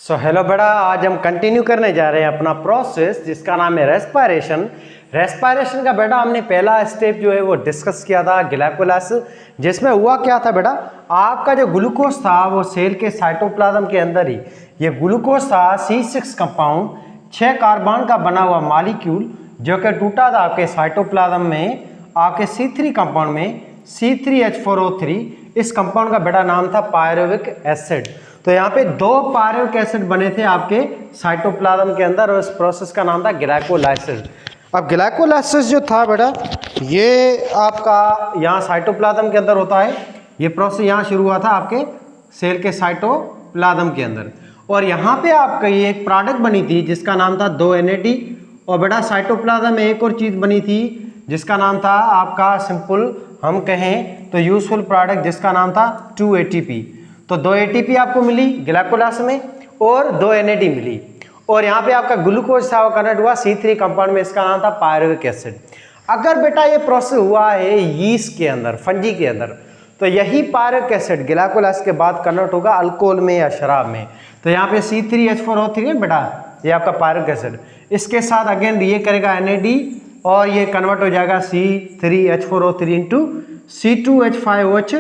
Hello बेटा, आज हम कंटिन्यू करने जा रहे हैं अपना प्रोसेस जिसका नाम है रेस्पिरेशन। रेस्पिरेशन का बेटा हमने पहला स्टेप जो है वो डिस्कस किया था ग्लाइकोलाइसिस, जिसमें हुआ क्या था बेटा, आपका जो ग्लूकोज था वो सेल के साइटोप्लाज्म के अंदर ही ये ग्लूकोज था C6 कंपाउंड 6 कार्बन का बना हुआ मॉलिक्यूल जो कि टूटा था आपके साइटोप्लाज्म में आपके C3 कंपाउंड में C3H4O3। इस कंपाउंड का बेटा नाम था पायरुविक एसिड। तो यहाँ पे 2 पायरुविक एसिड बने थे आपके साइटोप्लाज्म के अंदर और इस प्रोसेस का नाम था ग्लाइकोलाइसिस। अब ग्लाइकोलाइसिस जो था बेटा ये आपका यहाँ साइटोप्लाज्म के अंदर होता है। ये प्रोसेस यहाँ शुरू हुआ था आपके सेल के साइटोप्लाज्म के अंदर और यहाँ पे आपका ये एक प्रोडक्ट बनी थी जिसका नाम था 2 NAD। और बेटा साइटोप्लाज्म में एक और चीज़ बनी थी जिसका नाम था आपका सिंपल हम कहें तो यूजफुल प्रोडक्ट जिसका नाम था 2 ATP। तो 2 ATP आपको मिली ग्लाइकोलाइसिस में और 2 NAD मिली और यहाँ पे आपका ग्लूकोज था वो कन्वर्ट हुआ C3 कंपाउंड में, इसका नाम था पायरुविक एसिड। अगर बेटा ये प्रोसेस हुआ है यीस्ट के अंदर, फंजी के अंदर, तो यही पायरुविक एसिड ग्लाइकोलाइसिस के बाद कन्वर्ट होगा अल्कोहल में या शराब में। तो यहाँ पे C3H4O3 है बेटा, ये आपका पायरुविक एसिड, इसके साथ अगेन ये करेगा NAD और ये कन्वर्ट हो जाएगा C3H4O3 into C2H5OH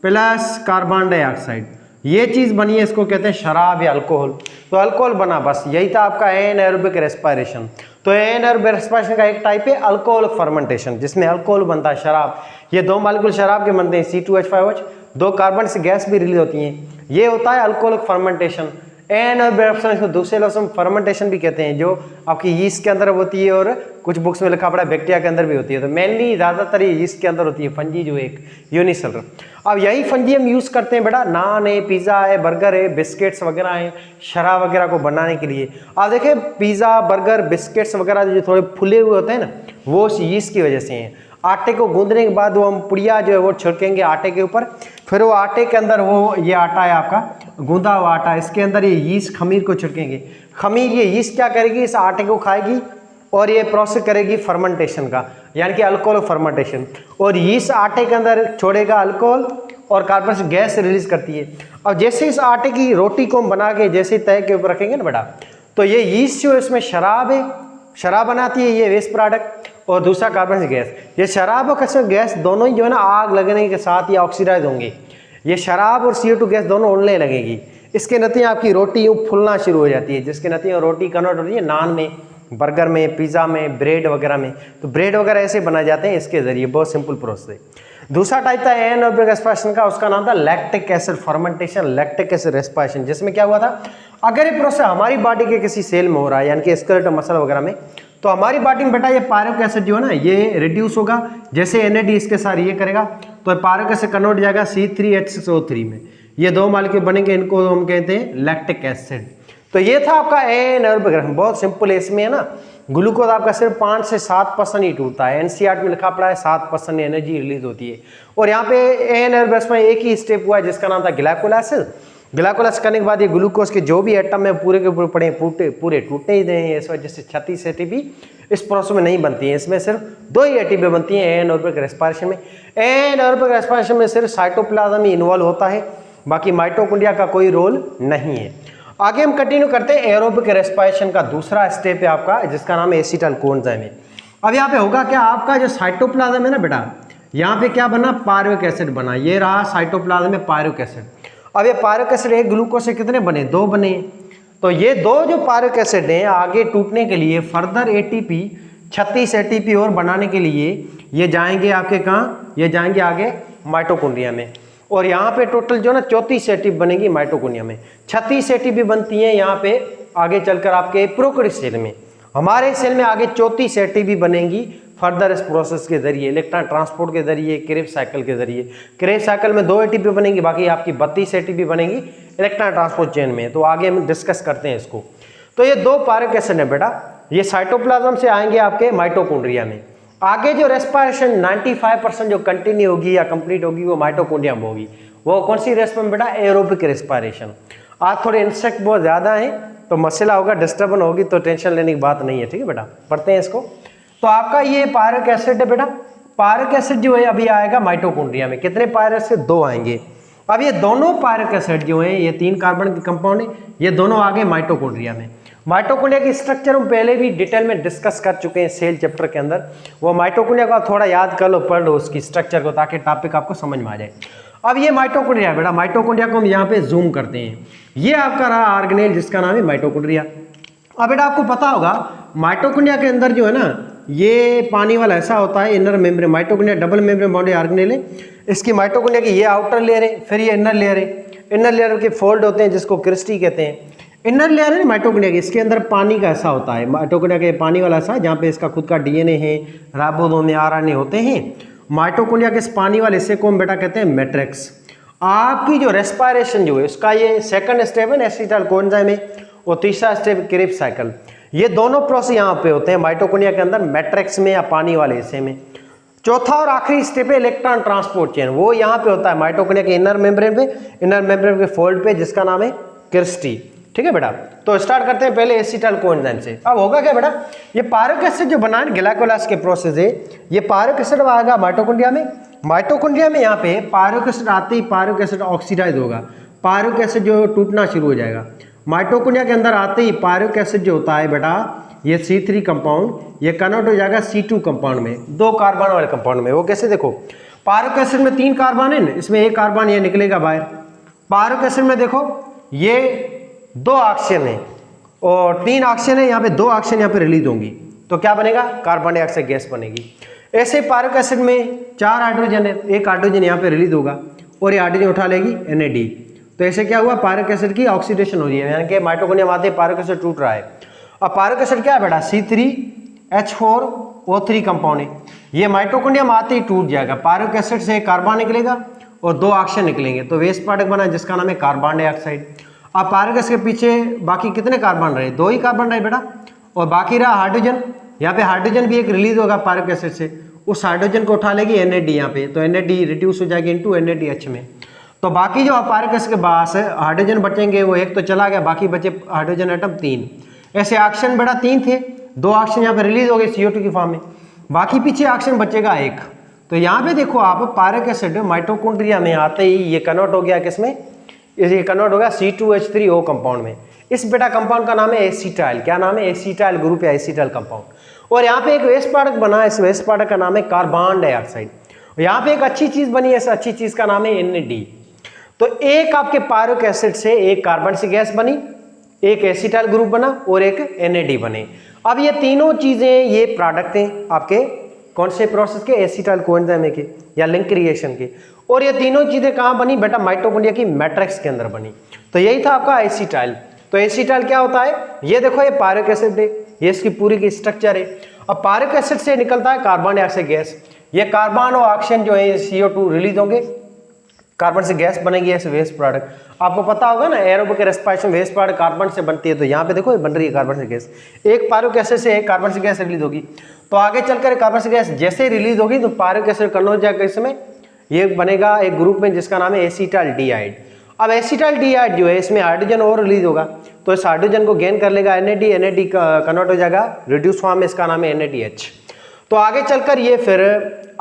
plus carbon dioxide. ये चीज़ बनी है, इसको कहते हैं शराब या अल्कोहल। तो अल्कोहल बना, बस यही था आपका एनाएरोबिक रेस्पिरेशन। तो एनाएरोबिक रेस्पिरेशन का एक टाइप है अल्कोहल फर्मेंटेशन जिसमें अल्कोहल बनता है शराब। ये 2 मॉलिक्यूल शराब के बनते हैं C2H5OH, 2 कार्बन से गैस भी रिलीज होती हैं, ये होता है अल्कोहलिक फर्मेंटेशन। एनाएरोबिक दूसरे लफ्ज़ में फर्मेंटेशन भी कहते हैं, जो आपकी यीस्ट के अंदर होती है और कुछ बुक्स में लिखा पड़ा है बैक्टीरिया के अंदर भी होती है। तो मेनली ज़्यादातर ये यीस्ट के अंदर होती है, फंजी जो एक यूनिसेलुलर। अब यही फंजी हम यूज़ करते हैं बेटा नान है, पिज़्ज़ा है, बर्गर है, बिस्किट्स वगैरह हैं, शराब वगैरह को बनाने के लिए। आप देखें पिज़्ज़ा बर्गर बिस्किट्स वगैरह जो थोड़े फुले हुए होते हैं ना, वो यीस्ट की वजह से हैं। आटे को गूंदने के बाद वो हम पुड़िया जो है वो छिड़केंगे आटे के ऊपर, फिर वो आटे के अंदर वो ये आटा है आपका गूंदा हुआ आटा, इसके अंदर ये यीस्ट खमीर को छिड़केंगे। खमीर ये यीस्ट क्या करेगी, इस आटे को खाएगी और ये प्रोसेस करेगी फर्मेंटेशन का, यानी कि अल्कोहल फर्मेंटेशन। और यीस्ट आटे के अंदर छोड़ेगा अल्कोहल और कार्बन से गैस रिलीज करती है। और जैसे इस आटे की रोटी को हम बना के जैसे तय के ऊपर रखेंगे ना बेटा, तो ये यीस्ट जो इसमें शराब है, शराब बनाती है ये वेस्ट प्रोडक्ट, और दूसरा कार्बन से गैस। ये शराब और कसम गैस दोनों ही जो है ना आग लगने के साथ ये ऑक्सीडाइज होंगे। ये शराब और CO2 गैस दोनों उड़ने लगेगी। इसके नतीजे आपकी रोटी यूँ फूलना शुरू हो जाती है, जिसके नतीजे रोटी कन्वर्ट होती है नान में, बर्गर में, पिज़्ज़ा में, ब्रेड वगैरह में। तो ब्रेड वगैरह ऐसे बनाए जाते हैं इसके ज़रिए, बहुत सिंपल प्रोसेस है। दूसरा टाइप था एनाएरोबिक रेस्पिरेशन का, उसका नाम था lactic acid fermentation, lactic acid respiration, जिसमें क्या हुआ था, अगर ये प्रोसेस हमारी बॉडी के किसी सेल में हो रहा है यानी कि स्केलेटल मसल वगैरह में, तो हमारी बॉडी में बेटा ये पायरुविक एसिड जो है ना ये रिड्यूस होगा। जैसे NAD इसके साथ ये करेगा तो पायरुविक एसिड कन्वर्ट हो जाएगा C3H6O3 में। ये 2 मॉलिक्यूल बनेंगे, इनको हम कहते हैं लैक्टिक एसिड। तो ये था आपका एनाएरोबिक रेस्पिरेशन, बहुत सिंपल है। इसमें है ना ग्लूकोज आपका सिर्फ 5 से 7% ही टूटता है। NCERT में लिखा पड़ा है 7% एनर्जी रिलीज होती है। और यहाँ पे एनाएरोबिक रेस्पिरेशन में एक ही स्टेप हुआ है जिसका नाम था ग्लाइकोलाइसिस। ग्लाइकोलाइसिस करने के बाद ये ग्लूकोज के जो भी एटम है पूरे के पूरे पड़े पूरे टूटने ही दें। इस वजह से 36 ATP इस प्रोसेस में नहीं बनती है, इसमें सिर्फ 2 ही ATP बनती है एनाएरोबिक रेस्पिरेशन में। एनाएरोबिक रेस्पिरेशन में सिर्फ साइटोप्लाज्म ही इन्वॉल्व होता है, बाकी माइटोकॉन्ड्रिया का कोई रोल नहीं है। आगे हम कंटिन्यू करते हैं एरोबिक रेस्पिरेशन का दूसरा स्टेप है आपका जिसका नाम है एसीटाइल कोएंजाइम है। अब यहाँ पे होगा क्या, आपका जो साइटोप्लाज्म है ना बेटा, यहाँ पे क्या बना, पायरुविक एसिड बना। ये रहा साइटोप्लाज्म में पायरुविक एसिड। अब ये पायरुविक एसिड एक ग्लूकोज से कितने बने, 2 बने। तो ये 2 जो पायरुविक एसिड हैं आगे टूटने के लिए फर्दर ATP 36 ATP और बनाने के लिए ये जाएंगे आपके कहाँ, ये जाएंगे आगे माइटोकॉन्ड्रिया में। और यहाँ पे टोटल जो ना 34 ATP बनेगी माइटोकॉन्ड्रिया में, 36 ATP बनती हैं यहाँ पे आगे चलकर आपके प्रोकैरियोटिक सेल में। हमारे सेल में आगे 34 ATP बनेंगी फर्दर इस प्रोसेस के जरिए, इलेक्ट्रॉन ट्रांसपोर्ट के जरिए, क्रेब्स साइकिल के जरिए। क्रेब्स साइकिल में 2 ATP बनेंगी, बाकी आपकी 32 ATP बनेंगी इलेक्ट्रॉन ट्रांसपोर्ट चेन में। तो आगे हम डिस्कस करते हैं इसको। तो ये 2 पायरुविक एसिड है बेटा, ये साइटोप्लाज्म से आएंगे आपके माइटोकॉन्ड्रिया में। आगे जो रेस्पिरेशन 95% जो कंटिन्यू होगी या कंप्लीट होगी वो माइटोकॉन्ड्रिया में होगी। वो कौन सी रेस्पिरेशन बेटा, एरोबिक रेस्पिरेशन। आज थोड़े इंसेक्ट बहुत ज़्यादा हैं तो मसला होगा, डिस्टर्बेंस होगी, तो टेंशन लेने की बात नहीं है, ठीक है बेटा। पढ़ते हैं इसको। तो आपका ये पायरुविक एसिड है बेटा, पायरुविक एसिड जो है अभी आएगा माइटोकॉन्ड्रिया में। कितने पायरुविक एसिड, 2 आएंगे। अब ये दोनों पायरिक एसिड जो हैं, ये 3 कार्बन के कंपाउंड है, ये दोनों आ गए माइटोकॉन्ड्रिया में। माइटोकॉन्ड्रिया की स्ट्रक्चर हम पहले भी डिटेल में डिस्कस कर चुके हैं सेल चैप्टर के अंदर। वो माइटोकॉन्ड्रिया को थोड़ा याद कर लो, पढ़ लो उसकी स्ट्रक्चर को, ताकि टॉपिक आपको समझ में आ जाए। अब ये माइटोकॉन्ड्रिया बेटा, माइटोकॉन्ड्रिया को हम यहाँ पे जूम करते हैं। ये आपका रहा ऑर्गेनेल जिसका नाम है माइटोकॉन्ड्रिया। अब बेटा आपको पता होगा माइटोकॉन्ड्रिया के अंदर जो है ना, ये पानी वाला ऐसा होता है inner membrane. Mitochondria double membrane bonded organelle है। इसकी माइटोकॉन्ड्रिया की ये आउटर लेयर है, फिर ये इनर लेयर है। इनर लेयर के फोल्ड होते हैं जिसको क्रिस्टी कहते हैं। इनर लेयर है माइटोकॉन्ड्रिया की, इसके अंदर पानी का ऐसा होता है। माइटोकॉन्ड्रिया के पानी वाला ऐसा, जहाँ पे इसका खुद का डीएनए है, राइबोसोम में आरएनए होते हैं। माइटोकॉन्ड्रिया के इस पानी वाले हिस्से को हम बेटा कहते हैं मैट्रिक्स। आपकी जो रेस्पिरेशन जो है उसका ये सेकंड स्टेप है एसिटाइल कोएंजाइम है, और तीसरा स्टेप क्रेब्स साइकिल। ये दोनों प्रोसेस यहाँ पे होते हैं माइटोकॉन्ड्रिया के अंदर, मैट्रिक्स में या पानी वाले हिस्से में। चौथा और आखिरी स्टेप है इलेक्ट्रॉन ट्रांसपोर्ट चेन, वो यहाँ पे होता है माइटोकॉन्ड्रिया के इनर मेम्ब्रेन पे, इनर मेम्ब्रेन के फोल्ड पे, जिसका नाम है क्रिस्टी। ठीक है बेटा, तो स्टार्ट करते हैं पहले एसिटाइल कोएंजाइम से। अब होगा क्या बेटा, ये पायरिक एसिड जो बना है ग्लाइकोलाइसिस के प्रोसेस है, ये पायरिक एसिड आएगा माइटोकॉन्ड्रिया में। माइटोकॉन्ड्रिया में यहाँ पे पायरिक एसिड आते ही पायरिक एसिड ऑक्सीडाइज होगा, पायरिक एसिड जो टूटना शुरू हो जाएगा। माइटोकॉन्ड्रिया के अंदर आते ही पायरिक एसिड जो होता है बेटा, ये C3 कंपाउंड, ये कन्वर्ट हो जाएगा C2 कंपाउंड में, 2 कार्बन वाले कंपाउंड में। वो कैसे देखो, पायरिक एसिड में 3 कार्बन है ना, इसमें 1 कार्बन ये निकलेगा बाहर। पायरिक एसिड में देखो ये 2 ऑक्सीजन है और 3 ऑक्सीजन है, यहाँ पे 2 ऑक्सीजन यहाँ पे रिलीज होंगी, तो क्या बनेगा, कार्बन डाइऑक्साइड गैस बनेगी। ऐसे पायरिक एसिड में 4 हाइड्रोजन है, 1 हाइड्रोजन यहाँ पे रिलीज होगा और ये हाइड्रोजन उठा लेगी Na। तो ऐसे क्या हुआ, पायरिक एसिड की ऑक्सीडेशन हो रही है, यानी कि माइटोकॉन्ड्रिया में आते पायरिक एसिड टूट रहा है। अब पायरिक एसिड क्या है बेटा, C3H4O3 कंपाउंड है, ये माइटोकॉन्ड्रिया में आते ही टूट जाएगा। पायरिक एसिड से 1 कार्बन निकलेगा और 2 ऑक्सीजन निकलेंगे, तो वेस्ट प्रोडक्ट बना जिसका नाम है कार्बन डाइऑक्साइड। अब पायरिक एसिड के पीछे बाकी कितने कार्बन रहे, 2 ही कार्बन रहे बेटा, और बाकी रहा हाइड्रोजन। यहाँ पे हाइड्रोजन भी एक रिलीज होगा पायरिक एसिड से, उस हाइड्रोजन को उठा लेगी Na यहाँ पे, तो Na रिड्यूस हो जाएगी इनटू NaDH में। तो बाकी जो पायरिक एसिड के पास हाइड्रोजन बचेंगे, वो 1 तो चला गया, बाकी बचे हाइड्रोजन एटम 3। ऐसे ऑक्सीजन बेटा 3 थे, 2 ऑक्सीजन यहाँ पे रिलीज हो गए CO2 की फॉर्म में, बाकी पीछे ऑक्सीजन बचेगा 1। तो यहाँ पे देखो आप, पायरिक एसिड माइटोकॉन्ड्रिया में आते ही ये कन्वर्ट हो गया किसमें, ये कन्वर्ट होगा C2H3O कंपाउंड में। इस बेटा कंपाउंड का नाम है एसिटाइल। क्या नाम है, एसिटाइल ग्रुप या एसिटाइल कंपाउंड। और यहाँ पे एक वेस्ट प्रोडक्ट बना है, इस वेस्ट प्रोडक्ट का नाम है कार्बन डाइऑक्साइड। यहाँ पे एक अच्छी चीज बनी है, इस अच्छी चीज का नाम है NAD। तो एक आपके पायरिक एसिड से 1 कार्बन से गैस बनी, एक एसिटाइल ग्रुप बना और एक NAD बने। अब ये तीनों चीजें, ये प्रोडक्ट हैं आपके कौन से प्रोसेस के, एसिटाइल कोएंजाइम के या लिंक रिएक्शन के। और ये तीनों चीजें कहाँ बनी बेटा, माइटोकॉन्ड्रिया की मैट्रिक्स के अंदर बनी। तो यही था आपका एसिटाइल। तो एसिटाइल क्या होता है, ये देखो ये पायरिक एसिड है, ये इसकी पूरी की स्ट्रक्चर है। अब पायरिक एसिड से निकलता है कार्बन डाइऑक्साइड गैस, ये कार्बन और ऑक्सीजन जो है CO2 रिलीज होंगे, कार्बन से गैस बनेगी ऐसे वेस्ट प्रोडक्ट। आपको पता होगा ना aerobic respiration waste product carbon से बनती है, तो यहाँ पे देखो ये बन रही है कार्बन से गैस। एक पायरिक एसिड से 1 कार्बन से गैस रिलीज होगी, तो आगे चलकर कार्बन से गैस जैसे रिलीज होगी तो पायरिक एसिड कन्वर्ट हो जाएगा इसमें, ये बनेगा एक ग्रुप में जिसका नाम है एसिटाल्डिहाइड। अब एसिटाल्डिहाइड जो है इसमें हाइड्रोजन और रिलीज होगा, तो इस हाइड्रोजन को गेन कर लेगा NAD कन्वर्ट हो जाएगा रिड्यूस फॉर्म में, इसका नाम है NADH। तो आगे चलकर ये फिर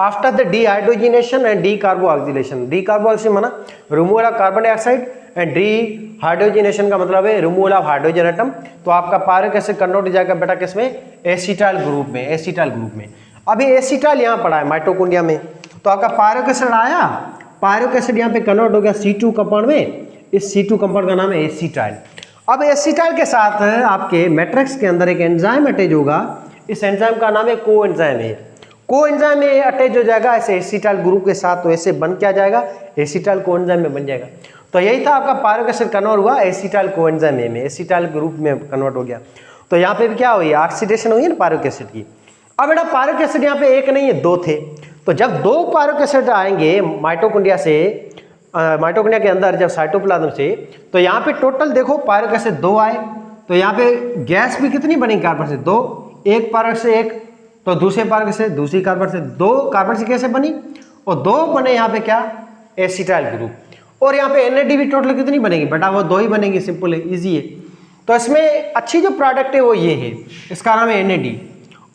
आफ्टर द डीहाइड्रोजिनेशन एंड डीकार्बोऑक्सिलेशन, डीकार्बोऑक्सिलेशन माना removal of carbon dioxide and dehydrogenation का मतलब है रिमूवल ऑफ हाइड्रोजन एटम। तो आपका पायरिक एसिड कन्वर्ट हो जाएगा बेटा किसमें, एसिटाइल ग्रुप में, एसिटाइल ग्रुप में। अभी एसिटाइल यहाँ पड़ा है माइटोकॉन्ड्रिया में, तो आपका पायरिक एसिड आया, पायरिक एसिड यहाँ पे कन्वर्ट हो गया C2 कंपाउंड में, इस C2 कंपाउंड का नाम है एसिटाइल। अब एसिटाइल के साथ आपके मैट्रिक्स के अंदर एक एंजाइम अटैच होगा, इस एंजाइम का नाम है कोएंजाइम है। कोएंजाइम में अटैच हो जाएगा ऐसे एसिटाइल ग्रुप के साथ, तो ऐसे बन क्या जाएगा, एसिटाइल कोएंजाइम में बन जाएगा। तो यही था आपका पायरिक एसिड कन्वर्ट हुआ एसिटाइल कोएंजाइम में, एसिटाइल ग्रुप में कन्वर्ट हो गया। तो यहाँ पे भी क्या हुई, ऑक्सीडेशन हुई है ना पायरिक एसिड की। अब बेटा पायरिक एसिड यहाँ पे 1 नहीं है 2 थे, तो जब 2 पायरिक एसिड आएंगे माइटोकॉन्ड्रिया से, माइटोकॉन्ड्रिया के अंदर जब साइटोप्लाज्म से, तो यहाँ पे टोटल देखो पायरिक एसिड 2 आए, तो यहाँ पे गैस भी कितनी बनेगी कार्बन से 2, एक पायरिक से 1, तो दूसरे पायरिक से दूसरी कार्बन से 2 कार्बन से कैसे बनी, और 2 बने यहाँ पे क्या, एसिटाइल ग्रुप। और यहाँ पे NAD भी टोटल कितनी बनेगी बेटा, वो 2 ही बनेगी, सिंपल है, इजी है। तो इसमें अच्छी जो प्रोडक्ट है वो ये है, इसका नाम है NAD।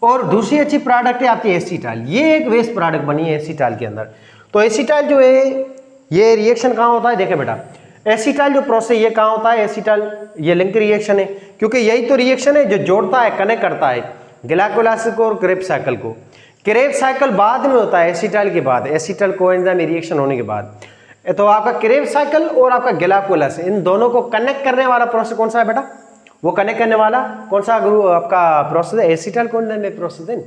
और दूसरी अच्छी प्रोडक्ट है आपकी एसिटाइल, ये एक वेस्ट प्रोडक्ट बनी है एसिटाइल के अंदर। तो एसिटाइल जो है ये रिएक्शन कहाँ होता है, देखें बेटा एसिटाइल जो प्रोसेस ये कहाँ होता है, एसिटाइल ये लिंक रिएक्शन है, क्योंकि यही तो रिएक्शन है जो जोड़ता है, कनेक्ट करता है ग्लाइकोलाइसिस को और क्रेब्स साइकिल को। क्रेब्स साइकिल बाद में होता है एसिटाइल के बाद, एसिटाइल कोएंजाइम रिएक्शन होने के बाद। तो आपका क्रेब्स साइकिल और आपका ग्लाइकोलाइसिस इन दोनों को कनेक्ट करने वाला प्रोसेस कौन सा है बेटा, वो कनेक्ट करने वाला कौन सा ग्रुप आपका प्रोसेस है, एसिटाइल कोएंजाइम प्रोसेस है।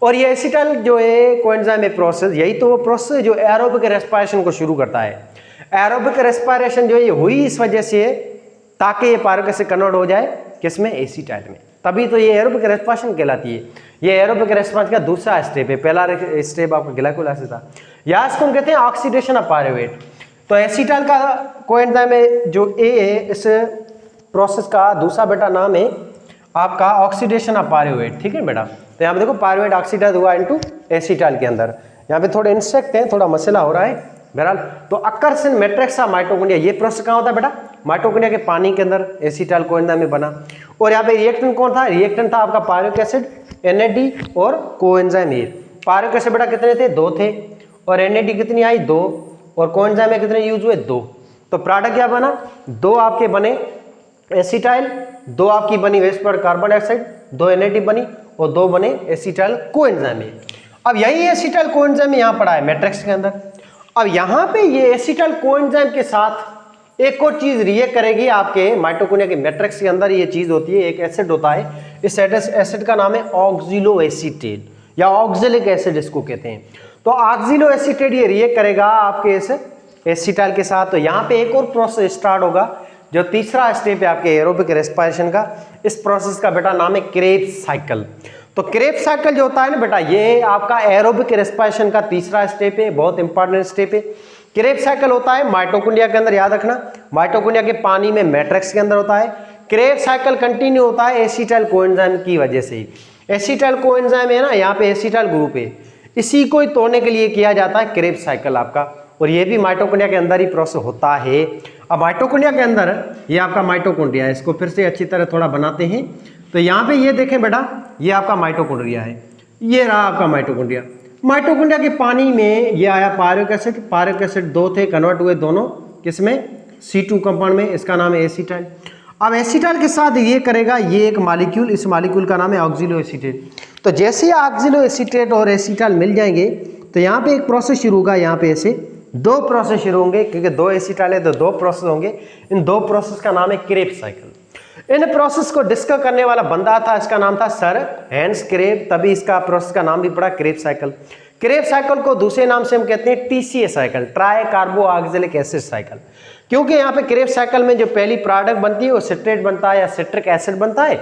और ये एसिटाइल जो है कोएंजाइम प्रोसेस, यही तो वो प्रोसेस है जो एरोबिक रेस्पिरेशन को शुरू करता है। एरोबिक रेस्पिरेशन जो ये हुई इस वजह से ताकि ये पायरुवेट एसिड कन्वर्ट हो जाए किसमें, एसिटाइल में, तभी तो ये एरोबिक रेस्पिरेशन कहलाती है। ये एरोबिक रेस्पिरेशन का दूसरा स्टेप है, पहला स्टेप आपका ग्लाइकोलाइसिस था, या इसको हम कहते हैं ऑक्सीडेशन ऑफ पायरुवेट। तो एसिटाइल का कोएंजाइम जो ए है इस प्रोसेस का दूसरा बेटा नाम है आपका ऑक्सीडेशन ऑफ पायरुवेट, ठीक है बेटा। तो यहाँ पे देखो पायरुवेट ऑक्सीडाइज हुआ इनटू एसिटाइल के अंदर, यहाँ पे थोड़े इंसेक्ट हैं, थोड़ा मसला हो रहा है बहरहाल। तो occurs in matrix of mitochondria, ये प्रोसेस कहाँ होता है बेटा, माइटोकॉन्ड्रिया के पानी के अंदर एसिटाइल कोएंजाइम में बना। और यहाँ पे रिएक्टेंट कौन था, रिएक्टेंट था आपका पायरुविक एसिड, NAD और कोएंजाइम ए। पायरुविक एसिड बेटा कितने थे, 2 थे, और NAD कितनी आई, 2, और कोएंजाइम में कितने यूज हुए, 2। तो प्रोडक्ट क्या बना, 2 आपके बने एसिटाइल, 2 आपकी बनी वेस्ट पर कार्बन डाइऑक्साइड, 2 NAD बनी और 2 बने एसिटाइल कोएंजाइम। अब यही एसिटाइल कोएंजाइम यहाँ पड़ा है मैट्रिक्स के अंदर। अब यहाँ पे ये एसिटाइल कोएंजाइम के साथ एक और चीज रिएक्ट करेगी आपके माइटोकॉन्ड्रिया के मैट्रिक्स के अंदर। ये चीज होती है, एक एसिड होता है, इस एसिड का नाम है ऑक्सिलो एसीटेट या ऑक्जेलिक एसिड इसको कहते हैं। तो ऑक्सिलो एसीटेट ये रिएक्ट करेगा आपके इस एसिटाइल के साथ। तो यहाँ पे एक और प्रोसेस स्टार्ट होगा जो तीसरा स्टेप है आपके एरोबिक रेस्पिरेशन का। इस प्रोसेस का बेटा नाम है क्रेब्स साइकिल। तो क्रेब्स साइकिल जो होता है ना बेटा, ये आपका एरोबिक रेस्पिरेशन का तीसरा स्टेप है, बहुत इंपॉर्टेंट स्टेप है। क्रेब्स साइकिल होता है माइटोकॉन्ड्रिया के अंदर, याद रखना माइटोकॉन्ड्रिया के पानी में मैट्रिक्स के अंदर होता है। क्रेब्स साइकिल कंटिन्यू होता है एसिटाइल कोएंजाइम की वजह से। एसिटाइल कोएंजाइम है ना, यहाँ पे एसिटाइल ग्रुप है, इसी को ही तोड़ने के लिए किया जाता है क्रेब्स साइकिल आपका। और ये भी माइटोकॉन्ड्रिया के अंदर ही प्रोसेस होता है। अब माइटोकॉन्ड्रिया के अंदर ये आपका माइटोकॉन्ड्रिया है, इसको फिर से अच्छी तरह थोड़ा बनाते हैं। तो यहाँ पे ये देखें बेटा, ये आपका माइटोकॉन्ड्रिया है, ये रहा आपका माइटोकॉन्ड्रिया। माइटोकॉन्ड्रिया के पानी में ये आया पायरुविक एसिड, पायरुविक एसिड 2 थे, कन्वर्ट हुए दोनों किसमें, C2 कंपाउंड में, इसका नाम है एसिटाइल। अब एसिटाइल के साथ ये करेगा ये एक मॉलिक्यूल, इस मॉलिक्यूल का नाम है ऑक्सिलो एसीटेट। तो जैसे ही ऑक्सिलो एसीटेट और एसिटाइल मिल जाएंगे तो यहाँ पे एक प्रोसेस शुरू होगा, यहाँ पे ऐसे 2 प्रोसेस शुरू होंगे, क्योंकि 2 एसिटाइल है तो 2 प्रोसेस होंगे। इन 2 प्रोसेस का नाम है क्रेब्स साइकिल। इन प्रोसेस को डिस्कस करने वाला बंदा था, इसका नाम था सर हैंस क्रेब, तभी इसका प्रोसेस का नाम भी पड़ा क्रेब्स साइकिल। क्रेब्स साइकिल को दूसरे नाम से हम कहते हैं TCA cycle, try कार्बो oxalic acid cycle, क्योंकि यहाँ पे क्रेब्स साइकिल में जो पहली प्रोडक्ट बनती है वो सिट्रेट बनता है या सिट्रिक एसिड बनता है।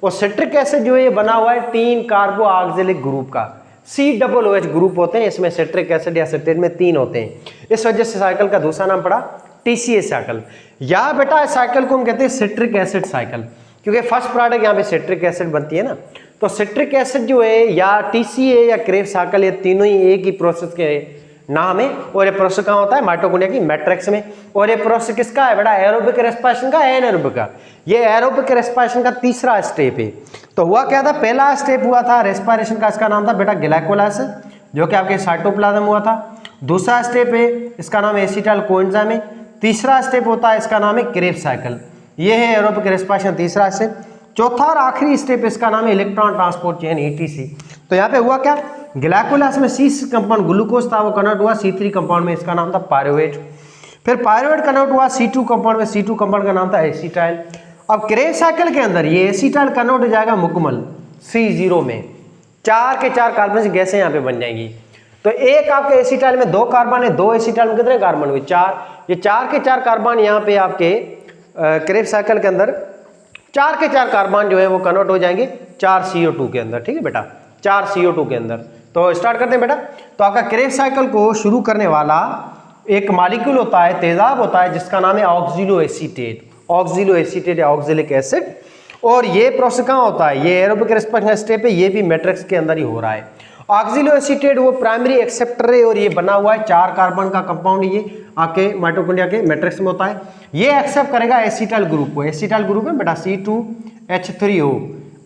और सिट्रिक एसिड जो है ये बना हुआ है 3 कार्बो ऑक्जेलिक ग्रुप का, COOH ग्रुप होते हैं, इसमें सिट्रिक एसिड या सिट्रेट में 3 होते हैं। इस वजह से साइकिल का दूसरा नाम पड़ा TCA साइकिल। या बेटा साइकिल को हम कहते हैं सिट्रिक एसिड साइकिल, क्योंकि फर्स्ट प्रोडक्ट यहाँ पे सिट्रिक एसिड बनती है ना। तो सिट्रिक एसिड जो है या TCA या क्रेब्स साइकिल, ये तीनों ही एक ही प्रोसेस के नाम है। और ये प्रोसेस कहाँ होता है, माइटोकॉन्ड्रिया की मैट्रिक्स में। और ये प्रोसेस किसका है बेटा, एरोबिक रेस्पिरेशन का, एनारोबिक का। ये एरोबिक रेस्पिरेशन का तीसरा स्टेप है। तो हुआ क्या था, पहला स्टेप हुआ था रेस्पिरेशन का, इसका नाम था बेटा ग्लाइकोलाइसिस, जो कि आपके साइटोप्लाज्म हुआ था। दूसरा स्टेप है, इसका नाम एसिटाइल कोएंजाइम है। तीसरा स्टेप होता है, इसका नाम है क्रेब्स साइकिल। ये है एरोबिक रेस्पिरेशन तीसरा स्टेप। चौथा और आखिरी स्टेप इसका नाम है इलेक्ट्रॉन ट्रांसपोर्ट चेन, ETC। तो यहाँ पे हुआ क्या, ग्लाइकोलाइसिस में C कंपाउंड ग्लूकोज था, वो कन्वर्ट हुआ C3 कंपाउंड में, इसका नाम था पायरुवेट। फिर पायरुवेट कन्वर्ट हुआ C2 कंपाउंड में, C2 कंपाउंड का नाम था एसिटाइल। अब क्रेब्स साइकिल के अंदर ये एसिटाइल कन्वर्ट हो जाएगा मुकम्मल C0 में, 4 के 4 कार्बन गैसें यहाँ पे बन जाएंगी। तो एक आपके एसिटाइल में 2 कार्बन है, 2 एसिटाइल में कितने कार्बन हुए, 4। ये 4 के 4 कार्बन यहाँ पे आपके क्रेब्स साइकिल के अंदर 4 के 4 कार्बन जो है वो कन्वर्ट हो जाएंगे 4 CO2 के अंदर, ठीक है बेटा, 4 CO2 के अंदर। तो स्टार्ट करते हैं बेटा। तो आपका क्रेब्स साइकिल को शुरू करने वाला एक मॉलिक्यूल होता है, तेजाब होता है, जिसका नाम है ऑक्सिलो एसीटेट, ऑक्सिलो एसीटेट या ऑक्जेलिक एसिड। और ये प्रोसेस कहाँ होता है, ये एरोबिक रेस्पिरेशन स्टेप है, ये भी मैट्रिक्स के अंदर ही हो रहा है। ऑक्सिलो एसीटेट वो प्राइमरी एक्सेप्टर है और ये बना हुआ है 4 कार्बन का कंपाउंड, ये आपके माइटोकॉन्ड्रिया के मैट्रिक्स में होता है। ये एक्सेप्ट करेगा एसिटाइल ग्रुप को, एसिटाइल ग्रुप है बेटा C2H3O,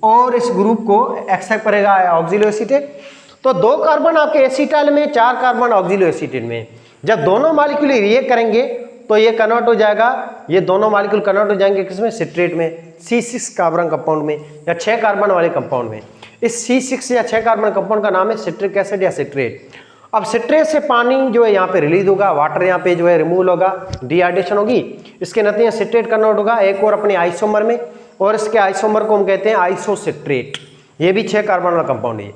और इस ग्रुप को एक्सेप्ट करेगा ऑक्सिलो एसीटेट। तो 2 कार्बन आपके एसिटाइल में, 4 कार्बन ऑक्सिलो एसीटेट में। जब दोनों मॉलिक्यूल रिएक्ट करेंगे तो ये कन्वर्ट हो जाएगा, ये दोनों मॉलिक्यूल कन्वर्ट हो जाएंगे किसमें, सिट्रेट में, C6 कार्बन कंपाउंड में या 6 कार्बन वाले कंपाउंड में। इस C6 या 6 कार्बन कंपाउंड का नाम है सिट्रिक एसिड या सिट्रेट। अब सिट्रेट से पानी जो है यहाँ पे रिलीज होगा, वाटर यहाँ पे जो है रिमूवल होगा, डिहाइड्रेशन होगी, इसके नतीजे सिट्रेट कन्वर्ट होगा एक और अपने आइसोमर में, और इसके आइसोमर को हम कहते हैं आइसोसिट्रेट। ये भी 6 कार्बन वाला कंपाउंड है।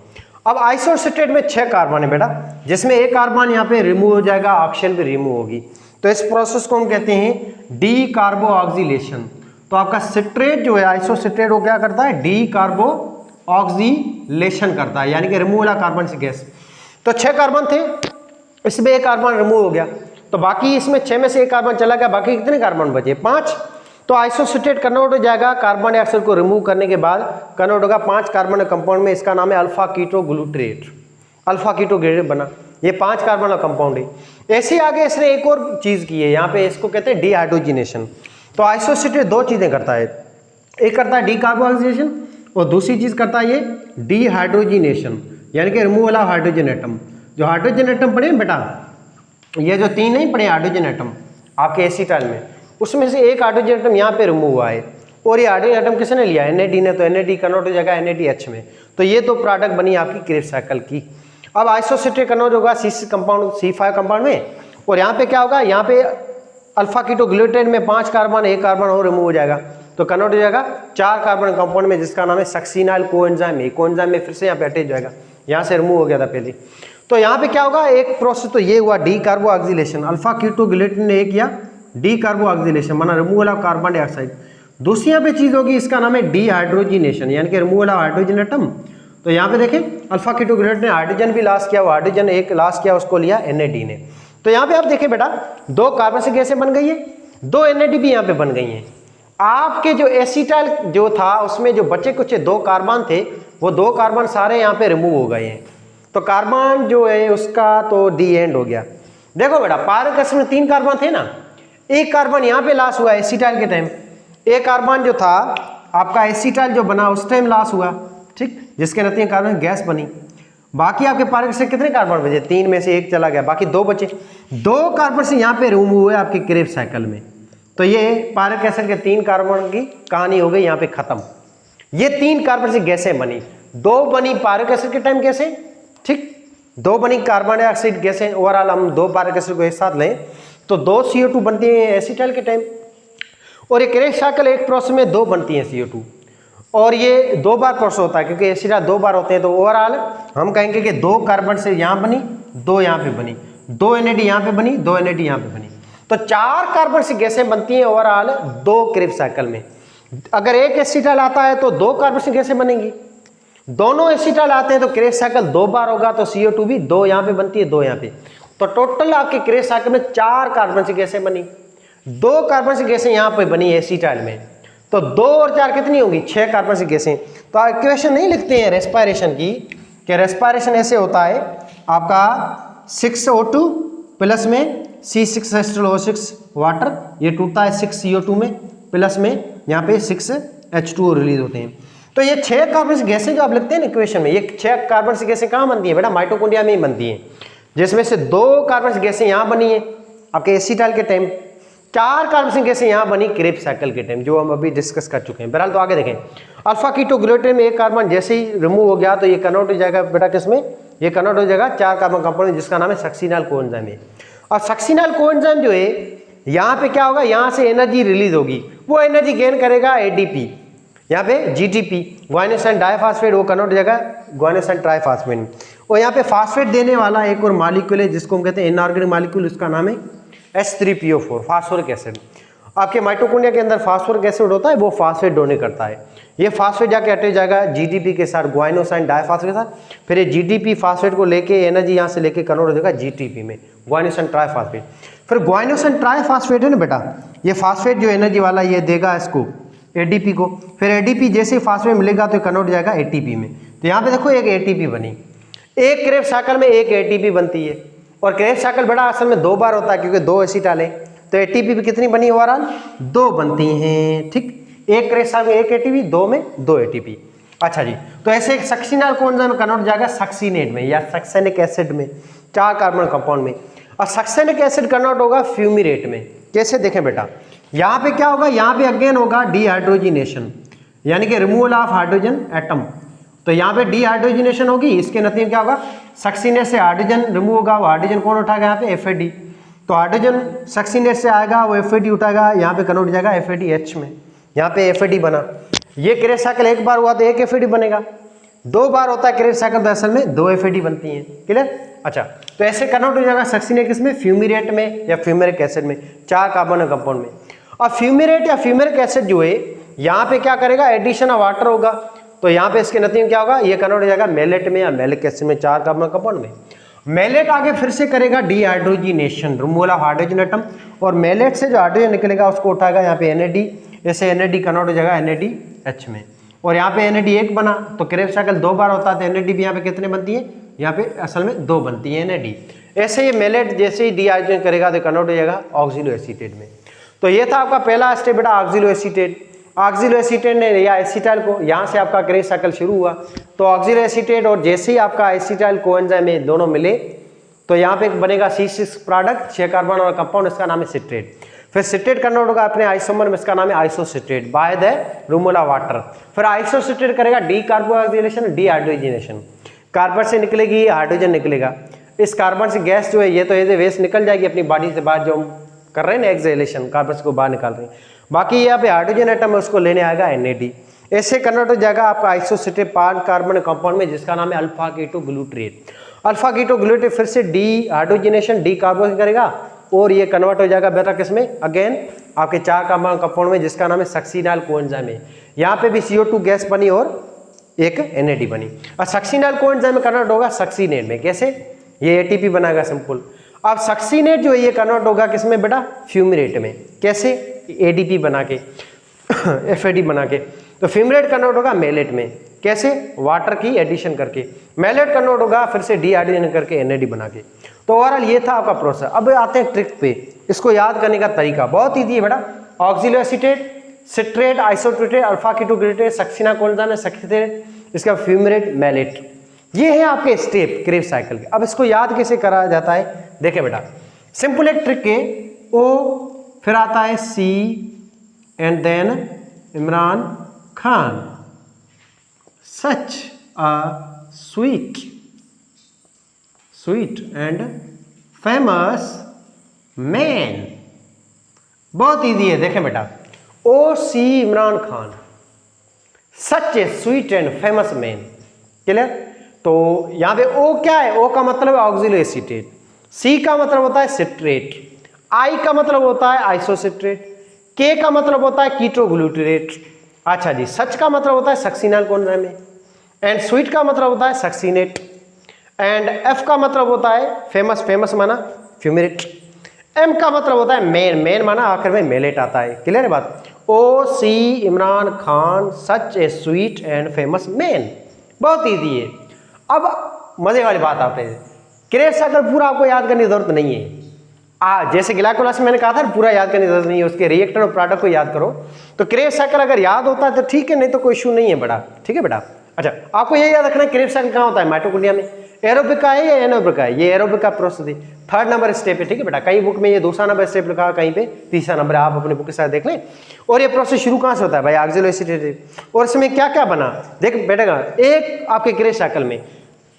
अब आइसोसिट्रेट में 6 कार्बन है बेटा, जिसमें एक कार्बन यहाँ पे रिमूव हो जाएगा, ऑक्सीजन भी रिमूव होगी, तो इस प्रोसेस को हम कहते हैं डी कार्बो ऑक्सीलेशन। तो आपका सिट्रेट जो है आइसोसिट्रेट वो क्या करता है, डी कार्बो ऑक्सीलेशन करता है, यानी कि रिमूवल ऑफ कार्बन से गैस। तो 6 कार्बन थे, इसमें एक कार्बन रिमूव हो गया, तो बाकी इसमें 6 में से एक कार्बन चला गया, बाकी कितने कार्बन बचे, 5। तो आइसोसिट्रेट कन्वर्ट हो जाएगा, कार्बन डाइऑक्साइड को रिमूव करने के बाद कन्वर्ट होगा 5 कार्बन कंपाउंड में, इसका नाम है अल्फा कीटो ग्लूट्रेट, अल्फा कीटो ग्लूट्रेट बना, ये 5 कार्बन का कंपाउंड है। ऐसे आगे इसने एक और चीज की है, यहाँ पे इसको कहते हैं डिहाइड्रोजिनेशन। तो आइसोसिट्रेट 2 चीजें करता है, एक करता है डीकार्बोक्सिलेशन और दूसरी चीज करता है ये डिहाइड्रोजिनेशन, यानी कि रिमूवल ऑफ हाइड्रोजन एटम। जो हाइड्रोजन एटम पढ़े बेटा, ये जो 3 नहीं पढ़े हाइड्रोजन एटम आपके एसिटाइल में, उसमें से एक हाइड्रोजन एटम यहाँ पे रिमूव हुआ है, और ये हाइड्रोजन एटम किसने लिया, NAD ने, तो NAD कन्वर्ट हो जाएगा NADH में, तो ये तो प्रोडक्ट बनी आपकी क्रेब्स साइकिल की। अब आइसोसिट्रेट कन्वर्ट होगा C6 कंपाउंड C5 कंपाउंड में, और यहाँ पे क्या होगा, यहाँ पे अल्फा कीटो ग्लूट्रेट में 5 कार्बन, एक कार्बन और रिमूव हो जाएगा, तो कन्वर्ट हो जाएगा 4 कार्बन कंपाउंड में, जिसका नाम है सक्सिनाइल कोएंजाइम। ये कोएंजाइम में फिर से यहाँ पे अटैच हो जाएगा, यहाँ से रिमूव हो गया था पहले। तो यहाँ पे क्या होगा, एक प्रोसेस तो ये हुआ डी कार्बो ऑक्सीलेशन, अल्फा कीटो ग्लूट्रेट ने किया डी कार्बो ऑक्सीलेशन, माना रिमूवल ऑफ कार्बन डाइऑक्साइड। दूसरी यहाँ पे चीज होगी, इसका नाम है डिहाइड्रोजिनेशन, यानी कि रिमूवल ऑफ हाइड्रोजन एटम। तो यहाँ पे देखें अल्फा कीटो ग्लूट्रेट ने हाइड्रोजन भी लॉस किया, वो हाइड्रोजन एक लॉस किया, उसको लिया NAD ने। तो यहाँ पे आप देखें बेटा, 2 कार्बन से गैसें बन गई है, 2 NAD भी यहाँ पे बन गई हैं। आपके जो एसिटाइल जो था उसमें जो बचे कुछ 2 कार्बन थे, वो 2 कार्बन सारे यहाँ पे रिमूव हो गए हैं, तो कार्बन जो है उसका तो डी एंड हो गया। देखो बेटा पायरिक एसिड में 3 कार्बन थे ना, एक कार्बन यहाँ पे लॉस हुआ एसिटाइल के टाइम, एक कार्बन जो था आपका एसिटाइल जो बना उस टाइम लॉस हुआ, ठीक, जिसके नतीजे कार्बन गैस बनी। बाकी आपके पायरिक एसिड कितने कार्बन बचे, 3 में से 1 चला गया, बाकी 2 बचे, 2 कार्बन से यहाँ पे रिमूव हुए आपके क्रेब्स साइकिल में। तो ये पायरिक एसिड के 3 कार्बन की कहानी हो गई यहाँ पे खत्म। ये 3 कार्बन से गैसें बनी, 2 बनी पायरिक एसिड के टाइम गैसें, ठीक, 2 बनी कार्बन डाइऑक्साइड गैसें। ओवरऑल हम 2 पायरिक एसिड को एक साथ लें तो 2 CO2 बनती है एसिटाइल के टाइम, और ये क्रेब्स साइकिल एक प्रोसेस में 2 बनती है CO2, और ये 2 बार प्रोसेस होता है, क्योंकि एसिटाइल 2 बार होते हैं। तो ओवरऑल हम कहेंगे कि 2 कार्बन से यहाँ बनी, 2 यहाँ पे बनी, 2 NAD यहाँ पे बनी, 2 NAD यहाँ पे बनी, तो 4 कार्बन से गैसें बनती हैं ओवरऑल 2 क्रेब्स साइकिल में। अगर एक एसिटाइल आता है तो 2 कार्बन से गैसें बनेंगी, दोनों एसिटाइल आते हैं तो क्रेब्स साइकिल 2 बार होगा, तो CO2 भी 2 यहाँ पे बनती है, 2 यहाँ पे, तो टोटल आपके क्रेब्स साइकिल में 4 कार्बन से गैसें बनी, 2 कार्बन से गैसें यहाँ पे बनी एसिटाइल में, तो 2 और 4 कितनी होंगी, 6 कार्बन से गैसें। तो इक्वेशन नहीं लिखते हैं रेस्पायरेशन की, कि रेस्पायरेशन ऐसे होता है आपका 6O2 प्लस में C6H12O6 वाटर, ये टूटता है 6 CO2 में, प्लस में यहाँ पे 6 H2O रिलीज होते हैं। तो ये 6 कार्बन से गैसें जो आप लिखते हैं ना इक्वेशन में, ये 6 कार्बन से गैसें कहाँ बनती है बेटा, माइटोकॉन्ड्रिया में ही बनती हैं, जिसमें से 2 कार्बन से गैसें यहाँ बनी है आपके एसिटाइल के टाइम, 4 कार्बन से गैसें यहाँ बनी क्रेब्स साइकिल के टाइम, जो हम अभी डिस्कस कर चुके हैं। बहरहाल तो आगे देखें, अल्फा कीटो ग्लूट्रेट में एक कार्बन जैसे ही रिमूव हो गया तो ये कन्वर्ट हो जाएगा बेटा किसमें, ये कन्वर्ट हो जाएगा 4 कार्बन कंपाउंड, जिसका नाम है सक्सिनाइल कोएंजाइम है। और सक्सिनाइल कोएंजाइम जो है यहाँ पे क्या होगा, यहाँ से एनर्जी रिलीज होगी, वो एनर्जी गेन करेगा ADP, यहाँ पे GTP ग्वाइनोसाइन डाइफॉस्फेट, वो कन्वर्ट हो जाएगा ग्वाइनोसाइन ट्राइफॉस्फेट। और यहाँ पे फास्फेट देने वाला एक और मॉलिक्यूल है जिसको हम कहते हैं इनऑर्गेनिक मॉलिक्यूल, उसका नाम है H3PO4 फास्फोरिक एसिड। आपके माइटोकॉन्ड्रिया के अंदर फास्फोरिक एसिड होता है, वो फास्फेट डोनेट करता है, ये फास्फेट जाके अटैच जाएगा GTP के साथ, ग्वाइनोसाइन डाइफॉस्फेट के साथ, फिर ये GTP फास्फेट को लेके एनर्जी यहाँ से लेके कन्वर्ट हो जाएगा GTP में, ग्वाइनोसाइन ट्राइफॉस्फेट। फिर ग्वाइनोसाइन ट्राइफॉस्फेट है ना बेटा, ये फास्फेट जो एनर्जी वाला ये देगा इसको ADP को, फिर ADP जैसे ही फास्फेट मिलेगा तो कन्वर्ट हो जाएगा ATP में। तो यहाँ पे देखो एक ATP बनी, एक क्रेब्स साइकिल में एक ATP बनती है, और क्रेब्स साइकिल बड़ा असल में 2 बार होता है क्योंकि 2 एसिटाइल है, तो ATP भी कितनी बनी ओवरऑल 2 बनती हैं, ठीक, एक क्रेब्स साइकिल में एक ATP, 2 में 2 ATP। अच्छा जी, तो ऐसे एक सक्सिनाइल कोएंजाइम कन्वर्ट हो जाएगा सक्सिनेट में या सक्सेनिक एसिड में, 4 कार्बन कंपाउंड में। और सक्सेनिक एसिड कन्वर्ट होगा फ्यूमिरेट में। कैसे देखें बेटा, यहाँ पे क्या होगा, यहाँ पे अगेन होगा डिहाइड्रोजिनेशन, यानी कि रिमूवल ऑफ हाइड्रोजन एटम। तो यहाँ पे डिहाइड्रोजिनेशन होगी, इसके नतीजे में क्या होगा, सक्सीनेट से हाइड्रोजन रिमूव होगा, वो हाइड्रोजन कौन उठाएगा यहाँ पे FAD। तो हाइड्रोजन सक्सीनेट से आएगा, वो FAD उठाएगा, यहाँ पे कन्वर्ट हो जाएगा FADH में, यहाँ पे FAD बना। ये क्रेब्स साइकिल एक बार हुआ तो एक FAD बनेगा, 2 बार होता है क्रेब्स साइकिल तो असल में 2 FAD बनती हैं। क्लियर? अच्छा, तो ऐसे कन्वर्ट हो जाएगा सक्सीनेट किसमें, फ्यूमिरेट में या फ्यूमेरिक एसिड में, 4 कार्बन कंपाउंड में। और फ्यूमिरेट या फ्यूमेरिक एसिड जो है यहाँ पे क्या करेगा, एडिशन ऑफ वाटर होगा, तो यहाँ पे इसके नतीजे में क्या होगा, ये कन्वर्ट हो जाएगा मेलेट में या मेलिक एसिड में, 4 कार्बन कंपाउंड में। मेलेट आगे फिर से करेगा dehydrogenation, removal of hydrogen atom, और मेलेट से जो हाइड्रोजन निकलेगा उसको उठाएगा यहाँ पे NAD, ऐसे NAD कन्वर्ट हो जाएगा NADH में, और यहाँ पे NAD एक बना, तो क्रेब्स साइकिल 2 बार होता है तो NAD भी यहाँ पे कितने बनती है, यहाँ पे असल में 2 बनती है NAD। ऐसे ये मेलेट जैसे ही डिहाइड्रोजन करेगा तो कन्वर्ट हो जाएगा ऑक्सिलो एसीटेट में। तो ये था आपका पहला स्टेप बेटा, ऑक्सिलो एसीटेट। ऑक्सिलो एसीटेट ने या एसीटाइल को, यहाँ से आपका क्रेब्स साइकिल शुरू हुआ, तो ऑक्सिलो एसीटेट और जैसे ही आपका एसीटाइल कोएंजाइम में दोनों मिले तो यहाँ पे बनेगा C6 प्रोडक्ट, 6 कार्बन और कंपाउंड, इसका नाम है सिट्रेट। फिर सिट्रेट कन्वर्ट होगा अपने आइसोमर में, इसका नाम है isocitrate by the removal of water. फिर आइसोसिट्रेट करेगा डीकार्बोक्सिलेशन, डिहाइड्रोजनेशन, कार्बन से निकलेगी हाइड्रोजन निकलेगा, इस कार्बन से गैस जो है ये तो एज ए वेस्ट निकल जाएगी अपनी बॉडी से बाहर, जो हम कर रहे हैं ना एक्सहेलेशन, कार्बन को बाहर निकाल रहे हैं। बाकी यहाँ पे हाइड्रोजन एटम है उसको लेने आएगा NAD, ऐसे कन्वर्ट हो जाएगा आपका आइसोसिट्रेट 5 कार्बन कंपाउंड में, जिसका नाम है अल्फा कीटो ग्लूट्रेट। अल्फा कीटो ग्लूट्रेट फिर से डिहाइड्रोजनेशन, डीकार्बोक्सिलेशन करेगा और ये कन्वर्ट हो जाएगा बेटा किसमें, अगेन आपके 4 कार्बन कंपाउंड में, जिसका नाम है सक्सीनाइल कोएंजाइम है। यहाँ पे भी CO2 गैस बनी और एक NAD बनी, और सक्सीनाइल कोएंजाइम में कन्वर्ट होगा सक्सीनेट में। कैसे, ये ATP बनाएगा सिंपल। अब सक्सीनेट जो है ये कन्वर्ट होगा किसमें बेटा, फ्यूमिरेट में। कैसे, ADP बना के FAD बना के। तो फ्यूमिरेट कन्वर्ट होगा मेलेट में। कैसे, वाटर की एडिशन करके। मेलेट कन्वर्ट होगा फिर से डिहाइड्रोजन करके NAD बना के। तो ओवरऑल ये था आपका प्रोसेस। अब आते हैं ट्रिक पे, इसको याद करने का तरीका बहुत ईजी है बेटा। Oxaloacetate, citrate, isocitrate, alpha keto glutarate, succinyl coenzyme, succinate, इसका फ्यूमिरेट, मेलेट, ये है आपके स्टेप क्रेब्स साइकिल के। अब इसको याद कैसे करा जाता है, देखिए बेटा, सिंपल एक ट्रिक है, O फिर आता है C and then Imran Khan, such a sweet and famous man. बहुत इजी है, देखें बेटा, OC Imran Khan, such a sweet and famous man. Clear? तो यहाँ पे O क्या है, O का मतलब है ऑक्सिलो एसीटेट, C का मतलब होता है सिट्रेट, I का मतलब होता है आइसोसिट्रेट, K का मतलब होता है कीटो ग्लूट्रेट। अच्छा जी, सच का मतलब होता है सक्सीनाइल कोएंजाइम में, एंड स्वीट का मतलब होता है सक्सीनेट, एंड F का मतलब होता है फेमस, फेमस माना फ्यूमिरेट, M का मतलब होता है मेन माना आखिर में मेलेट आता है। क्लियर है बात? OC Imran Khan, such a sweet and famous man. बहुत ईजी है। अब मजे वाली बात आते हैं, क्रेब्स साइकिल पूरा आपको याद करने की जरूरत नहीं है। जैसे ग्लाइकोलाइसिस मैंने कहा था पूरा याद करने की जरूरत नहीं है, उसके रिएक्टर और प्रोडक्ट को याद करो। तो क्रेब्स साइकिल अगर याद होता है तो ठीक है, नहीं तो कोई इशू नहीं है बड़ा। ठीक है बेटा? अच्छा, आपको ये याद रखना है क्रेब्स साइकिल कहाँ होता है, माइटोकॉन्ड्रिया में। एरोबिक का है या एनारोबिक का है, ये एरोबिक का प्रोसेस है, 3rd नंबर स्टेप है। ठीक है बेटा? कई बुक में ये 2रा नंबर स्टेप लिखा है, कहीं पे 3रा नंबर, आप अपने बुक के साथ देख लें। और ये प्रोसेस शुरू कहाँ से होता है भाई, ऑक्सिलो एसीटेट। और इसमें क्या क्या बना देख बेटा, एक आपके क्रेब्स साइकिल में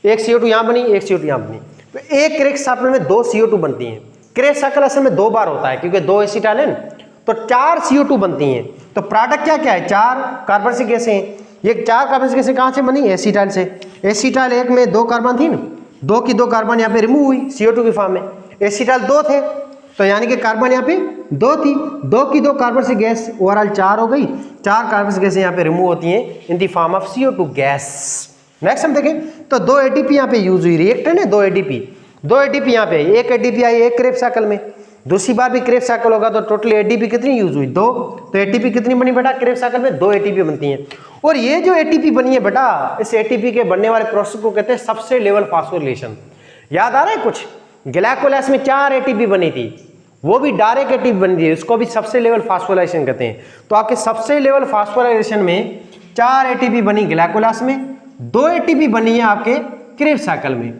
एक CO2 यहाँ बनी, एक CO2 यहाँ बनी, तो एक क्रेब्स साइकिल में 2 CO2 बनती हैं। क्रेब्स साइकिल असल में 2 बार होता है, क्योंकि 2 एसीटाइल है, तो 4 CO2 बनती हैं। तो प्रोडक्ट क्या क्या है, 4 कार्बन से गैसें हैं। ये 4 कार्बन से गैसें कहाँ से बनी, एसीटाइल से। एसीटाइल एक में 2 कार्बन थी ना, 2 की 2 कार्बन यहाँ पे रिमूव हुई CO2 की फॉर्म में। एसीटाइल 2 थे, तो यानी कि कार्बन यहाँ पे 2 थी, 2 की 2 कार्बन से गैस ओवरऑल 4 हो गई। 4 कार्बन से गैसें यहाँ पे रिमूव होती हैं in the form of CO2 gas. Next हम देखें तो 2 ATP यहाँ पे यूज हुई, रिएक्टर ने 2 ATP यहाँ पे, एक ATP आई एक क्रेब्स साइकिल में, दूसरी बार भी क्रेब्स साइकिल होगा तो टोटल ATP कितनी यूज हुई, 2। तो ATP कितनी बनी बेटा क्रेब्स साइकिल में, 2 ATP बनती हैं। और ये जो ATP बनी है बेटा, इस ATP के बनने वाले प्रोसेस को कहते हैं सबसे लेवल फास्फोरिलेशन। याद आ रहा है कुछ, ग्लाइकोलाइसिस में 4 ATP बनी थी, वो भी डायरेक्ट ATP बन रही है, उसको भी सबसे लेवल फास्फोरिलेशन कहते हैं। तो आपके सबसे लेवल फास्फोरिलेशन में 4 ATP बनी ग्लाइकोलाइसिस में, 2 ATP बनी है आपके क्रेब्स साइकिल में।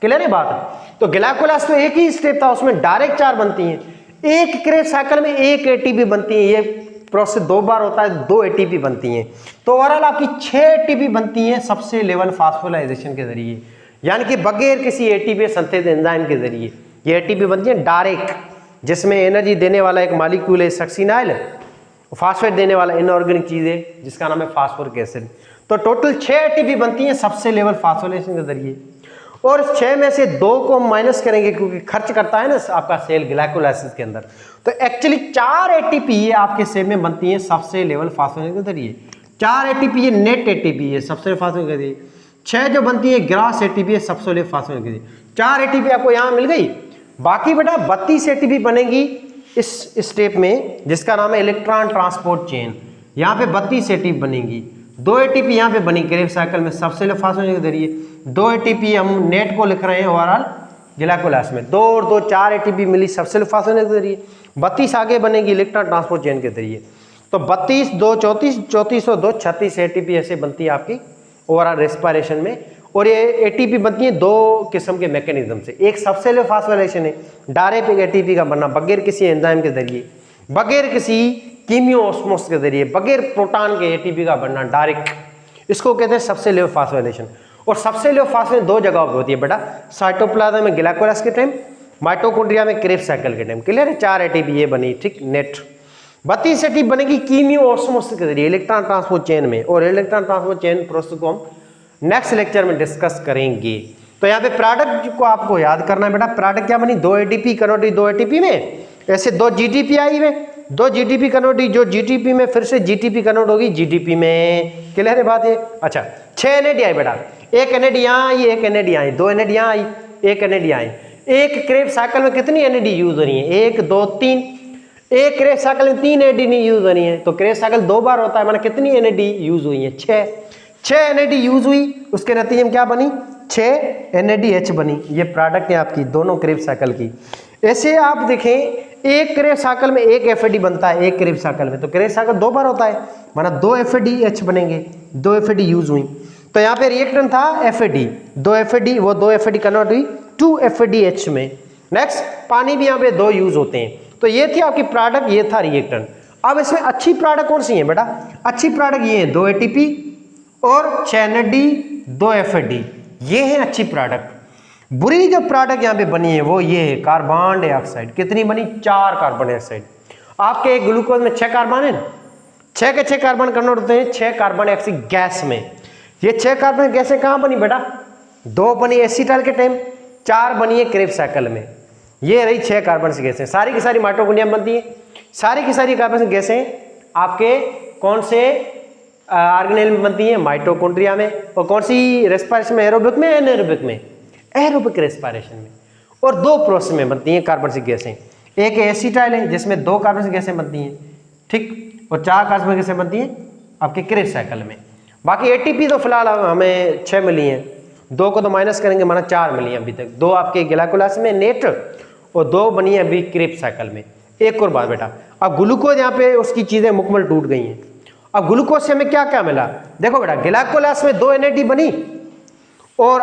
क्लियर है बात? तो ग्लाइकोलाइसिस तो एक ही स्टेप था, उसमें डायरेक्ट 4 बनती हैं। एक क्रेब साइकिल में एक एटीपी बनती है, ये प्रोसेस 2 बार होता है, 2 एटीपी बनती हैं। तो ओवरऑल आपकी 6 एटीपी बनती हैं सबसे लेवल फास्फोलाइजेशन के जरिए, यानी कि बगैर किसी एटीपी संश्लेषित एंजाइम के जरिए ये एटीपी बनती है डायरेक्ट, जिसमें एनर्जी देने वाला एक मॉलिक्यूल है सक्सिनाइल, फास्फेट देने वाला इनऑर्गेनिक चीज है जिसका नाम है फास्फोरिक एसिड। तो टोटल 6 एटीपी बनती हैं सबसे लेवल फास्फोलाइजेशन के जरिए, और इस 6 में से 2 को हम माइनस करेंगे क्योंकि खर्च करता है ना आपका सेल ग्लाइकोलाइसिस के अंदर। तो एक्चुअली 4 एटीपी ये आपके सेल में बनती है सबसे लेवल फास्फोलाइजेशन के जरिए। 4 एटीपी ये नेट एटीपी है सबसे फास्फोलाइजेशन के जरिए, 6 जो बनती है ग्रास एटीपी है सबसे लेवल फास्फोलाइजेशन के जरिए। 4 एटीपी आपको यहाँ मिल गई। बाकी बेटा 32 एटीपी बनेगी इस स्टेप में जिसका नाम है इलेक्ट्रॉन ट्रांसपोर्ट चेन। यहाँ पे 32 एटीपी बनेगी। 2 एटीपी यहाँ पे बनी क्रेब साइकिल में सबसे लेवल फास्फोलाइजेशन के जरिए, 2 एटीपी हम नेट को लिख रहे हैं ओवरऑल ग्लाइकोलाइसिस में, 2 और 2 4 एटीपी मिली सबसे लेवल फास्फोलाइजेशन के जरिए। 32 आगे बनेगी इलेक्ट्रॉन ट्रांसपोर्ट चेन के जरिए। तो 32 2 34 34 और 2 36 एटीपी ऐसे बनती है आपकी ओवरऑल रेस्पिरेशन में। और ये एटीपी बनती है 2 किस्म के मैकेनिज्म से। एक सबसे लेवल फास्फोराइलेशन है, डायरेक्ट एटीपी का बनना बगैर किसी एंजाइम के जरिए, बगैर किसी कीमियो ऑस्मोसिस के जरिए, बगैर प्रोटॉन के एटीपी का बनना डायरेक्ट, इसको कहते हैं सबसे लेवल फास्फोराइलेशन। और सबसे लेवल फास्फोराइलेशन 2 जगह पे होती है बेटा, साइटोप्लाज्म में ग्लाइकोलाइसिस के टाइम, माइटोकॉन्ड्रिया में क्रेब साइकिल के टाइम। क्लियर है? 4 एटीपी ये बनी, ठीक नेट। 32 एटीपी बनेगी कीमियो ऑस्मोसिस के जरिए इलेक्ट्रॉन ट्रांसपोर्ट चेन में, और इलेक्ट्रॉन ट्रांसपोर्ट चेन प्रोसेस को हम नेक्स्ट लेक्चर में डिस्कस करेंगे। तो यहाँ पे प्रोडक्ट को आपको याद करना है बेटा, प्रोडक्ट क्या बनी, 2 एटीपी कन्वर्ट हुई 2 एटीपी में, ऐसे 2 जीटीपी आई में, 2 जीटीपी कन्वर्ट हुई, जो जीटीपी में फिर से जीटीपी कन्वर्ट होगी जीडीपी में। क्लियर है बात ये? अच्छा 6 एनएडी आई बेटा, एक एनएडी यहाँ आई, एक एनएडी आई, 2 एनएडी यहाँ आई, एक एनएडी आई। एक क्रेब साइकिल में कितनी एनएडी यूज हो रही है? 1 2 3। एक क्रेब साइकिल में 3 एनएडी यूज हो रही है, तो क्रेब साइकिल 2 बार होता है, माना कितनी एनएडी यूज हुई है? 6 एनएडी यूज हुई, उसके नतीजे में क्या बनी? 6 NADH बनी। ये प्रोडक्ट है आपकी दोनों क्रेब साइकिल की। ऐसे आप देखें, एक क्रेब साइकिल में एक FAD बनता है, एक क्रेब साइकिल में, तो क्रेब साइकिल 2 बार होता है, माना 2 FADH बनेंगे, 2 FAD यूज हुई। तो यहाँ पे रिएक्टेंट था FAD, 2 FAD, वो 2 FAD कन्वर्ट हुई 2 FADH में। नेक्स्ट, पानी भी यहाँ पे 2 यूज होते हैं। तो ये थी आपकी प्रोडक्ट, ये था रिएक्टेंट। अब इसमें अच्छी प्रोडक्ट कौन सी है बेटा? अच्छी प्रोडक्ट ये है, 2 ATP और 6 NAD, 2 FAD, ये है अच्छी प्रोडक्ट। बुरी जो प्रोडक्ट यहाँ पे बनी है वो ये है कार्बन डाइऑक्साइड। कितनी बनी? 4 कार्बन डाइऑक्साइड। आपके एक ग्लूकोज में 6 कार्बन है, 6 के 6 कार्बन कन्वर्ट होते हैं 6 कार्बन डाइऑक्साइड गैस में। ये 6 कार्बन गैसें कहाँ बनी बेटा? 2 बनी एसिटाइल के टाइम, 4 बनी है क्रेब साइकिल में। ये रही 6 कार्बन से गैसें, सारी की सारी माइटोकॉन्ड्रिया में बनती है। सारी की सारी कार्बन से गैसें आपके कौन से ऑर्गेनेल में बनती है? माइटोकॉन्ड्रिया में। और कौन सी रेस्पिरेशन में? एरोबिक में, एनारोबिक में? एरोबिक रेस्पिरेशन में। और 2 प्रोसेस में बनती हैं कार्बन से गैसें। एक एसिटाइल है जिसमें 2 कार्बन से गैसें बनती हैं, ठीक, और 4 कार्बन से गैसें बनती हैं आपके क्रेब साइकिल में। बाकी एटीपी तो फिलहाल हमें 6 मिली हैं, 2 को तो माइनस करेंगे, माना 4 मिली हैं अभी तक। 2 आपके ग्लाइकोलाइसिस में नेट, और 2 बनी है अभी क्रेब साइकिल में। एक और बात बेटा, अब ग्लूकोज यहाँ पे उसकी चीजें मुकम्मल टूट गई हैं। अब ग्लूकोज से हमें क्या क्या मिला? देखो बेटा, ग्लाइकोलाइसिस में 2 NAD बनी और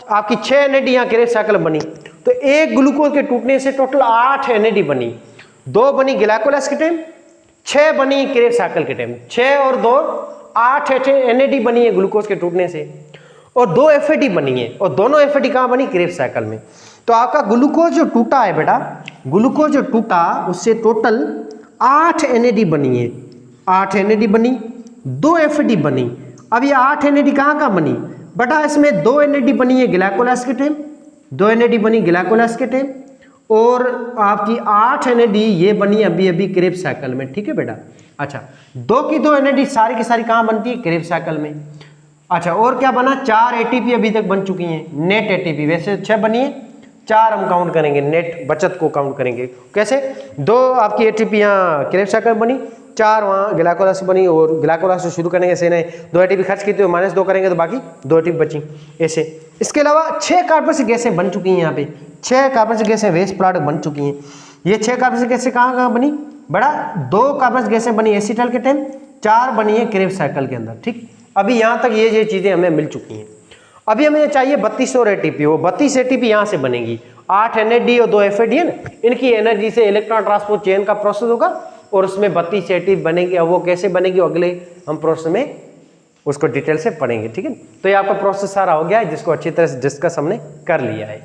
आपकी 6 NAD यहाँ क्रेब साइकिल बनी। तो एक ग्लूकोज के टूटने से टोटल 8 NAD बनी। 2 बनी ग्लाइकोलाइसिस के टाइम, 6 बनी क्रेब साइकिल के टाइम। 6 और 2 8 NAD बनी है ग्लूकोज के टूटने से, और 2 FAD बनी है, और दोनों FAD कहाँ बनी? क्रेब साइकिल में। तो आपका ग्लूकोज जो टूटा है बेटा, ग्लूकोज जो टूटा उससे टोटल 8 NAD बनी है, 8 NAD बनी, 2 FAD बनी। अब ये 8 NAD कहाँ बनी बेटा? इसमें 2 NAD बनी है ग्लाइकोलाइसिस के टाइम, 2 NAD बनी ग्लाइकोलाइसिस के टाइम, और आपकी 8 NAD ये बनी अभी अभी क्रेब साइकिल में। ठीक है बेटा? अच्छा, 2 की 2 NAD सारी की सारी कहाँ बनती है? क्रेब साइकिल में। अच्छा, और क्या बना? 4 ATP अभी तक बन चुकी हैं, नेट ATP। वैसे 6 बनी है, 4 हम काउंट करेंगे, नेट बचत को काउंट करेंगे। कैसे? 2 आपकी ATP यहाँ क्रेब साइकिल बनी, 4 वहाँ ग्लाइकोलाइसिस बनी, और ग्लाइकोलाइसिस शुरू करेंगे ऐसे नहीं, 2 ATP खर्च की तो -2 करेंगे तो बाकी 2 ATP बची ऐसे। इसके अलावा 6 कार्बन से गैसें बन चुकी हैं यहाँ पे, 6 कार्बन से गैसें वेस्ट प्रोडक्ट बन चुकी हैं। ये 6 कार्बन से गैसें कहाँ बनी बड़ा? 2 कार्बन से गैसें बनी एसिटाइल के टाइम, 4 बनी है क्रेब साइकिल के अंदर। ठीक, अभी यहाँ तक ये चीज़ें हमें मिल चुकी हैं। अभी हमें चाहिए 32 और ATP, वो 32 ATP यहाँ से बनेगी। 8 NAD और 2 FAD है ना, इनकी एनर्जी से इलेक्ट्रॉन ट्रांसपोर्ट चेन का प्रोसेस होगा और उसमें 32 ATP बनेगी। अब वो कैसे बनेगी अगले हम प्रोसेस में उसको डिटेल से पढ़ेंगे, ठीक है। तो ये आपका प्रोसेस सारा हो गया है जिसको अच्छी तरह से डिस्कस हमने कर लिया है।